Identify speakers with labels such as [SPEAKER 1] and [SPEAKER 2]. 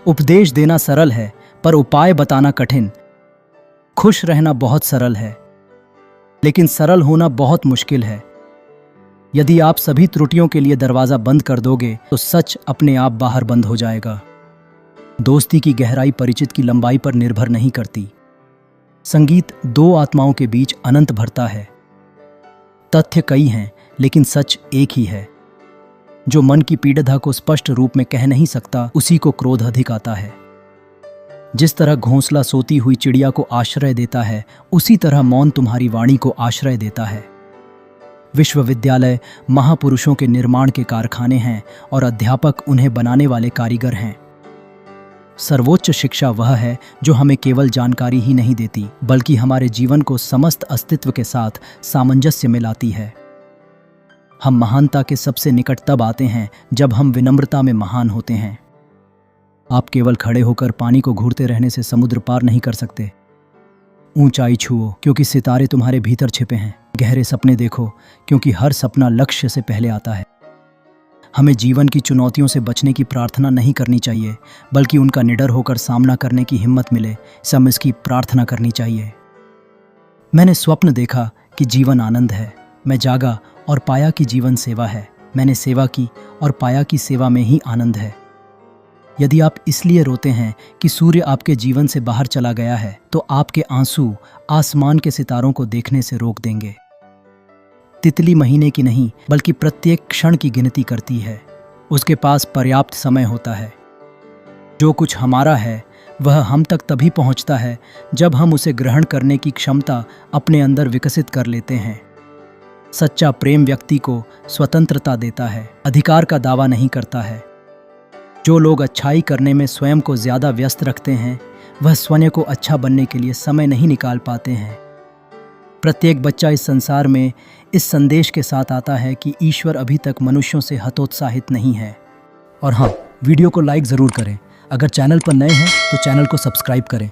[SPEAKER 1] उपदेश देना सरल है पर उपाय बताना कठिन। खुश रहना बहुत सरल है लेकिन सरल होना बहुत मुश्किल है। यदि आप सभी त्रुटियों के लिए दरवाजा बंद कर दोगे तो सच अपने आप बाहर बंद हो जाएगा। दोस्ती की गहराई परिचित की लंबाई पर निर्भर नहीं करती। संगीत दो आत्माओं के बीच अनंत भरता है। तथ्य कई हैं लेकिन सच एक ही है। जो मन की पीड़िता को स्पष्ट रूप में कह नहीं सकता उसी को क्रोध अधिक आता है। जिस तरह घोंसला सोती हुई चिड़िया को आश्रय देता है उसी तरह मौन तुम्हारी वाणी को आश्रय देता है। विश्वविद्यालय महापुरुषों के निर्माण के कारखाने हैं और अध्यापक उन्हें बनाने वाले कारीगर हैं। सर्वोच्च शिक्षा वह है जो हमें केवल जानकारी ही नहीं देती बल्कि हमारे जीवन को समस्त अस्तित्व के साथ सामंजस्य में लाती है। हम महानता के सबसे निकट तब आते हैं जब हम विनम्रता में महान होते हैं। आप केवल खड़े होकर पानी को घूरते रहने से समुद्र पार नहीं कर सकते। ऊंचाई छुओ क्योंकि सितारे तुम्हारे भीतर छिपे हैं। गहरे सपने देखो क्योंकि हर सपना लक्ष्य से पहले आता है। हमें जीवन की चुनौतियों से बचने की प्रार्थना नहीं करनी चाहिए बल्कि उनका निडर होकर सामना करने की हिम्मत मिले सब इसकी प्रार्थना करनी चाहिए। मैंने स्वप्न देखा कि जीवन आनंद है। मैं जागा और पाया कि जीवन सेवा है। मैंने सेवा की और पाया कि सेवा में ही आनंद है। यदि आप इसलिए रोते हैं कि सूर्य आपके जीवन से बाहर चला गया है तो आपके आंसू आसमान के सितारों को देखने से रोक देंगे। तितली महीने की नहीं बल्कि प्रत्येक क्षण की गिनती करती है। उसके पास पर्याप्त समय होता है। जो कुछ हमारा है वह हम तक तभी पहुंचता है जब हम उसे ग्रहण करने की क्षमता अपने अंदर विकसित कर लेते हैं। सच्चा प्रेम व्यक्ति को स्वतंत्रता देता है, अधिकार का दावा नहीं करता है। जो लोग अच्छाई करने में स्वयं को ज्यादा व्यस्त रखते हैं वह स्वयं को अच्छा बनने के लिए समय नहीं निकाल पाते हैं। प्रत्येक बच्चा इस संसार में इस संदेश के साथ आता है कि ईश्वर अभी तक मनुष्यों से हतोत्साहित नहीं है। और हाँ, वीडियो को लाइक ज़रूर करें। अगर चैनल पर नए हैं तो चैनल को सब्सक्राइब करें